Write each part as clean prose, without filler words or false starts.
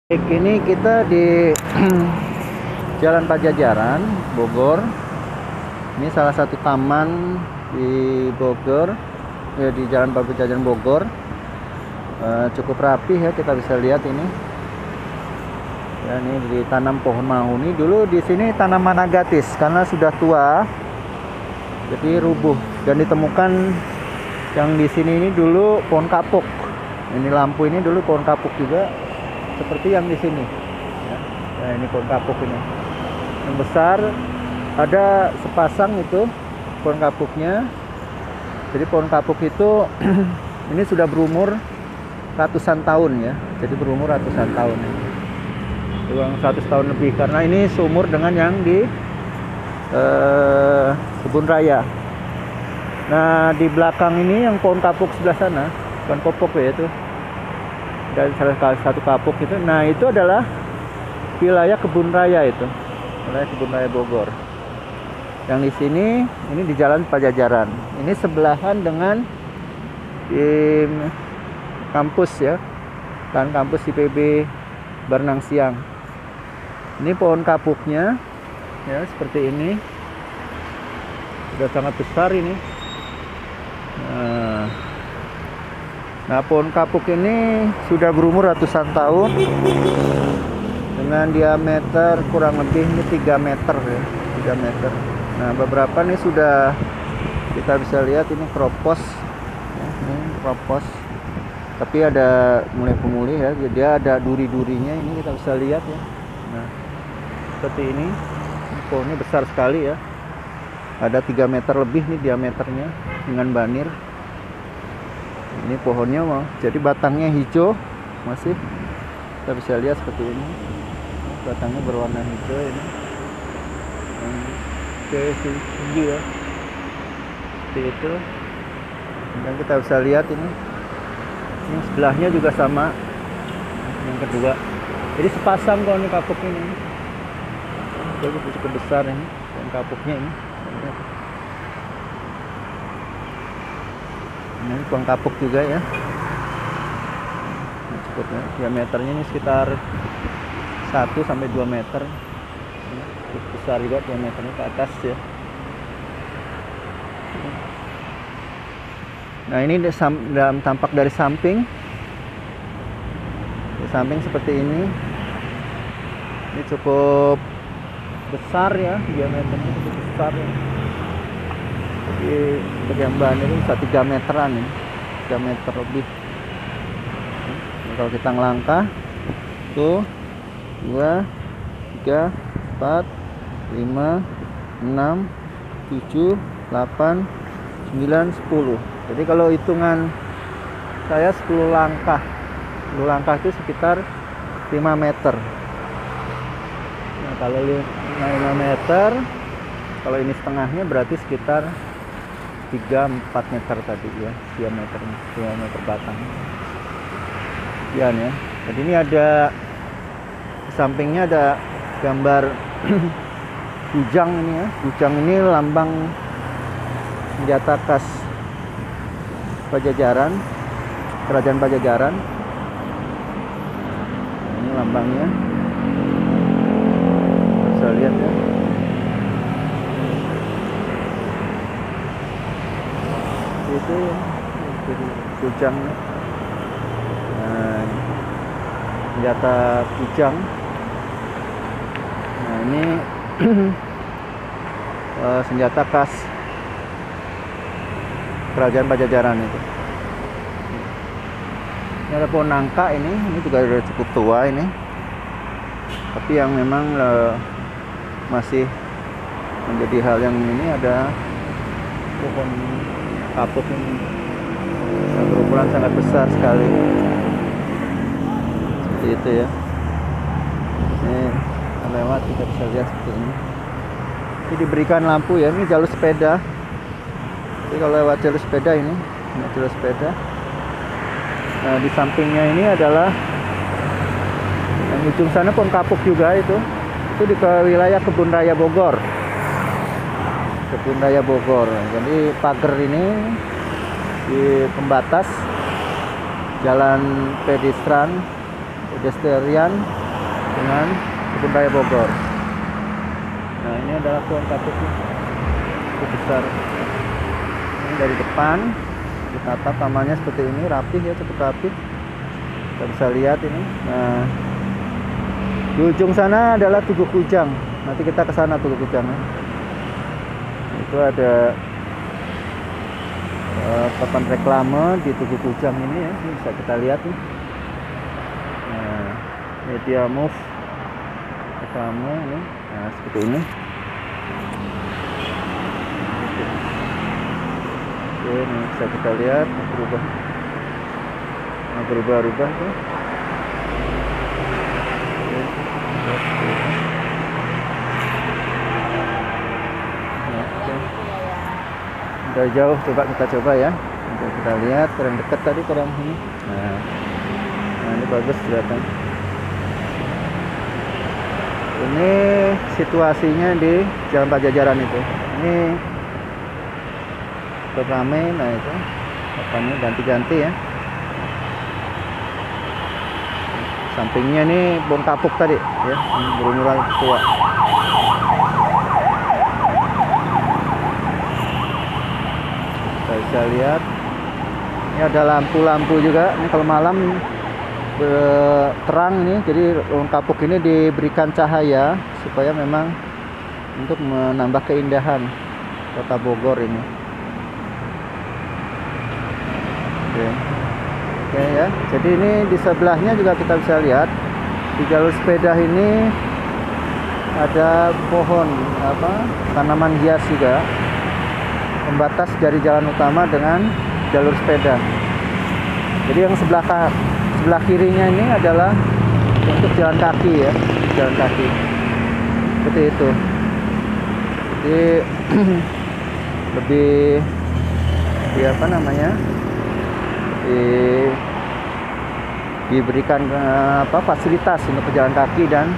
Ini kita di Jalan Pajajaran, Bogor. Ini salah satu taman di Bogor, ya, di Jalan Pajajaran Bogor. Cukup rapi ya, kita bisa lihat ini. Ya, ini ditanam pohon mahuni. Dulu di sini tanaman agatis karena sudah tua, jadi rubuh. Dan ditemukan yang di sini ini dulu pohon kapuk. Ini lampu ini dulu pohon kapuk juga, seperti yang di sini. Ya, nah, ini pohon kapuk ini yang besar, ada sepasang itu pohon kapuknya. Jadi pohon kapuk itu ini sudah berumur ratusan tahun ya, jadi berumur ratusan tahun, uang 100 tahun lebih, karena ini seumur dengan yang di kebun raya. Nah, di belakang ini yang pohon kapuk sebelah sana, bukan kopok ya, itu dari salah satu kapuk itu. Nah, itu adalah wilayah kebun raya, itu wilayah kebun raya Bogor. Yang di sini ini di Jalan Pajajaran. Ini sebelahan dengan kampus ya, kan kampus IPB Barenang Siang. Ini pohon kapuknya ya, seperti ini. Sudah sangat besar ini. Nah, pohon kapuk ini sudah berumur ratusan tahun dengan diameter kurang lebih ini 3 meter ya, 3 meter. Nah, beberapa nih sudah kita bisa lihat ini keropos ya, ini keropos, tapi ada mulai pemulih ya, jadi ada duri-durinya, ini kita bisa lihat ya. Nah, seperti ini pohonnya besar sekali ya, ada 3 meter lebih nih diameternya dengan banir. Ini pohonnya jadi batangnya hijau, masih kita bisa lihat seperti ini, batangnya berwarna hijau ini. Oke, tinggi ya, seperti itu. Dan kita bisa lihat ini sebelahnya juga sama, yang kedua. Jadi sepasang pohon kapuk ini, jadi cukup besar ini pohon kapuknya ini. Ini pohon kapuk juga ya, cukup ya. Diameternya ini sekitar 1-2 meter, cukup besar juga diameternya ke atas ya. Nah, ini dalam tampak dari samping, seperti ini. Ini cukup besar ya, diameternya cukup besar ya. Jadi bagian bahan ini bisa 3 meteran ya, 3 meter lebih. Nah, kalau kita ngelangkah tuh 2, 3, 4, 5, 6, 7, 8, 9, 10. Jadi kalau hitungan saya 10 langkah, 10 langkah itu sekitar 5 meter. Nah, kalau 5 meter, kalau ini setengahnya berarti sekitar 3-4 meter tadi ya, diameternya, 2 meter batang. Sekian ya. Jadi ini ada di sampingnya ada gambar kujang ini ya. Kujang ini lambang senjata khas Pajajaran, Kerajaan Pajajaran. Ini lambangnya, bisa lihat ya. Itu kujang, nah, senjata kujang. Nah, ini senjata khas Kerajaan Pajajaran itu. Ini ada pohon nangka, ini juga sudah cukup tua ini, tapi yang memang masih menjadi hal yang ini, ada pohon kapuk ini yang berukuran sangat besar sekali, seperti itu ya. Ini lewat kita bisa lihat seperti ini. Ini diberikan lampu ya, ini jalur sepeda. Jadi kalau lewat jalur sepeda ini jalur sepeda. Nah, di sampingnya ini adalah yang ujung sana pohon kapuk juga, itu di wilayah kebun raya Bogor. Kebun raya Bogor. Jadi pagar ini di pembatas jalan pedestrian pedestrian dengan Kebun Raya Bogor. Nah, ini adalah pohon kapuknya, cukup besar. Ini dari depan ditata tamannya seperti ini, rapih ya, cukup rapih. Kita bisa lihat ini. Nah, di ujung sana adalah Tugu Kujang. Nanti kita ke sana Tugu Kujang ya. Itu ada papan reklame di Tugu Kujang ini ya, ini bisa kita lihat nih. Nah, Media Move reklame ini. Nah, seperti ini. Oke, ini bisa kita lihat berubah. Nah, berubah-ubah tuh. Dari jauh kita coba ya. Kita lihat kurang dekat tadi, kurang ini. Nah, ini bagus kelihatan. Ini situasinya di Jalan Pajajaran itu. Ini ramai, nah itu papannya ganti-ganti ya. Sampingnya ini pohon kapuk tadi ya, berumuran tua. Kita bisa lihat ini ada lampu-lampu juga. Ini kalau malam terang nih, jadi pohon kapuk ini diberikan cahaya supaya memang untuk menambah keindahan kota Bogor ini. Oke ya, jadi ini di sebelahnya juga kita bisa lihat di jalur sepeda ini ada pohon tanaman hias juga, pembatas dari jalan utama dengan jalur sepeda. Jadi yang sebelah kirinya ini adalah untuk jalan kaki ya, jalan kaki seperti itu. Jadi lebih diberikan fasilitas untuk pejalan kaki dan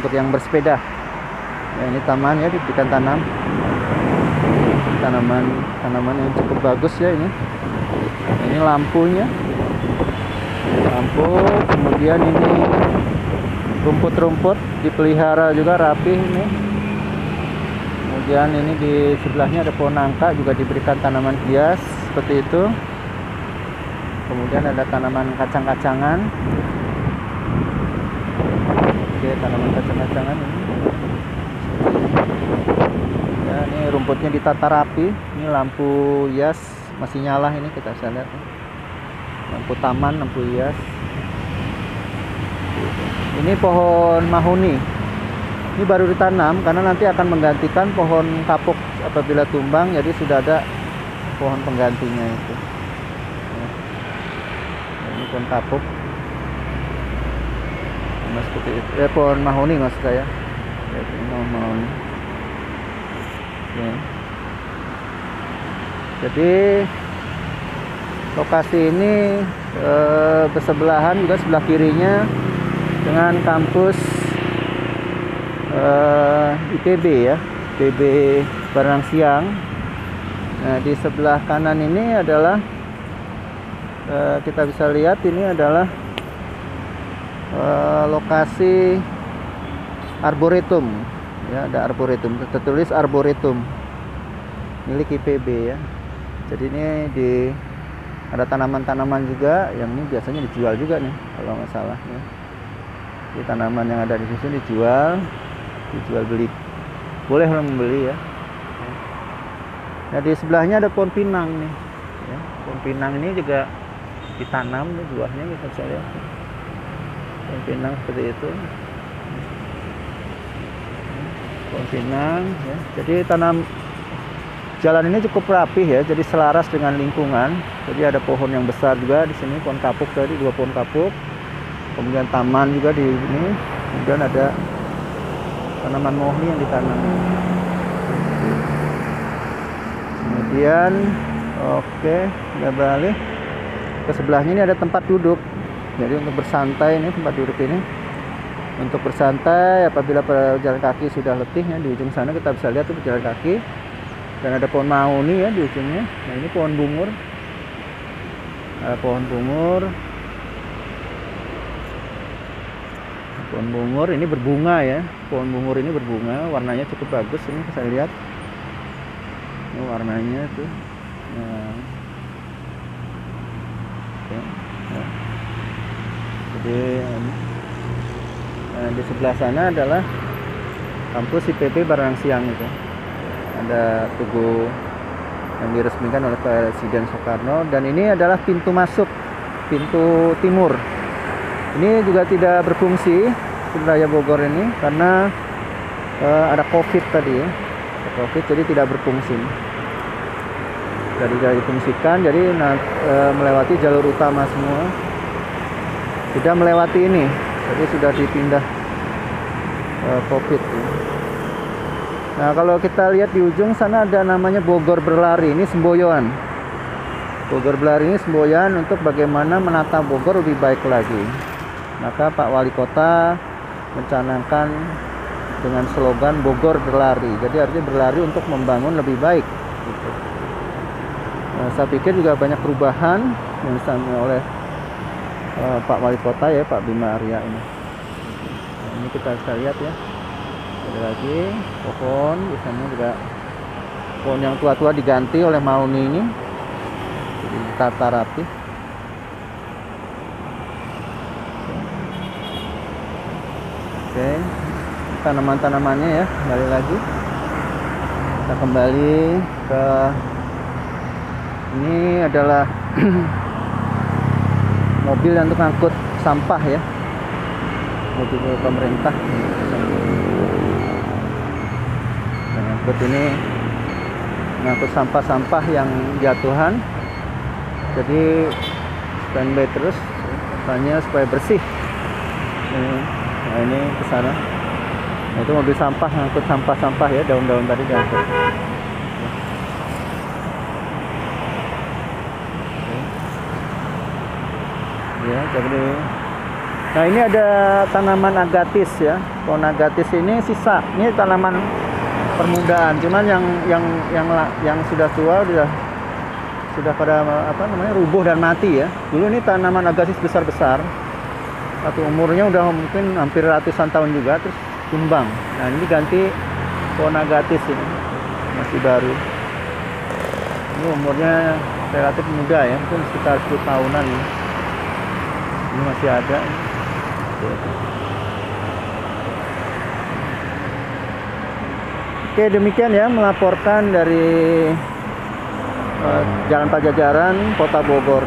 untuk yang bersepeda. Ya, ini taman ya, diberikan tanaman yang cukup bagus ya ini. Ini lampunya, kemudian ini rumput-rumput dipelihara juga rapi ini. Kemudian ini di sebelahnya ada pohon nangka, juga diberikan tanaman hias seperti itu. Kemudian ada tanaman kacang-kacangan. Oke, tanaman kacang-kacangan ini. Ya, ini rumputnya ditata rapi. Ini lampu hias masih nyala, ini kita bisa lihat. Lampu taman, lampu hias. Ini pohon mahuni. Ini baru ditanam karena nanti akan menggantikan pohon kapuk apabila tumbang, jadi sudah ada pohon penggantinya itu. Ini pohon kapuk. Nah, seperti itu. Pohon mahoni maksud saya. Pohon mahoni. Ya. Jadi lokasi ini bersebelahan juga, sebelah kirinya dengan kampus IPB ya, IPB Baranang Siang. Nah, di sebelah kanan ini adalah kita bisa lihat ini adalah lokasi arboretum ya, ada arboretum, tertulis arboretum milik IPB ya. Jadi ini ada tanaman-tanaman juga yang ini biasanya dijual juga nih kalau nggak salah ya. Di tanaman yang ada di sini dijual beli, boleh orang membeli ya. Nah, di sebelahnya ada pohon pinang nih ya. Pohon pinang ini juga ditanam nih, buahnya bisa saya lihat. Pohon pinang seperti itu, pohon pinang ya. Jadi jalan ini cukup rapih ya, jadi selaras dengan lingkungan. Jadi ada pohon yang besar juga di sini, pohon kapuk tadi, 2 pohon kapuk. Kemudian taman juga di sini. Kemudian ada tanaman mohi yang ditanam. Kemudian kita balik ke sebelahnya, ini ada tempat duduk. Jadi untuk bersantai, ini tempat duduk ini untuk bersantai apabila pejalan kaki sudah letih ya. Di ujung sana kita bisa lihat tuh pejalan kaki, dan ada pohon mahoni ya di ujungnya. Nah, ini pohon bungur, ada pohon bungur. Pohon bungur ini berbunga ya. Pohon bungur ini berbunga, warnanya cukup bagus ini saya lihat. Ini warnanya tuh. Nah. Oke. Nah. Jadi di sebelah sana adalah kampus IPB Baranang-Siang itu. Ada tugu yang diresmikan oleh Presiden Soekarno, dan ini adalah pintu masuk, pintu timur. Ini juga tidak berfungsi Raya Bogor ini karena ada COVID tadi ya. COVID jadi tidak berfungsi. Jadi tidak difungsikan, jadi melewati jalur utama semua. Tidak melewati ini, jadi sudah dipindah COVID. Nah, kalau kita lihat di ujung sana ada namanya Bogor Berlari, ini semboyan. Bogor Berlari ini semboyan untuk bagaimana menata Bogor lebih baik lagi. Maka Pak Wali Kota mencanangkan dengan slogan Bogor Berlari. Jadi artinya berlari untuk membangun lebih baik. Gitu. Nah, saya pikir juga banyak perubahan yang disampaikan oleh Pak Wali Kota ya, Pak Bima Arya ini. Nah, ini kita bisa lihat ya. Ada lagi pohon di sana juga, pohon yang tua-tua diganti oleh Mauni ini, jadi ditata rapi. Oke, tanaman-tanamannya ya, kembali lagi. Kita kembali ke ini adalah mobil untuk angkut sampah ya, mobil pemerintah. Angkut ini mengangkut sampah-sampah yang jatuhan, jadi standby terus, hanya supaya bersih. Nah, ini ke sana. Nah, itu mobil sampah ngangkut sampah-sampah ya, daun-daun tadi diangkut. Ya, jadi. Nah, ini ada tanaman agatis ya. Pohon agatis ini sisa. Ini tanaman permukaan, cuman yang sudah tua sudah pada rubuh dan mati ya. Dulu ini tanaman agatis besar-besar, satu umurnya udah mungkin hampir ratusan tahun juga, terus tumbang. Nah, ini ganti pohon agatis ini, masih baru. Ini umurnya relatif muda ya, mungkin sekitar 10 tahunan ya. Ini masih ada. Oke, demikian ya melaporkan dari Jalan Pajajaran, Kota Bogor.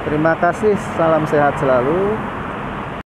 Terima kasih, salam sehat selalu.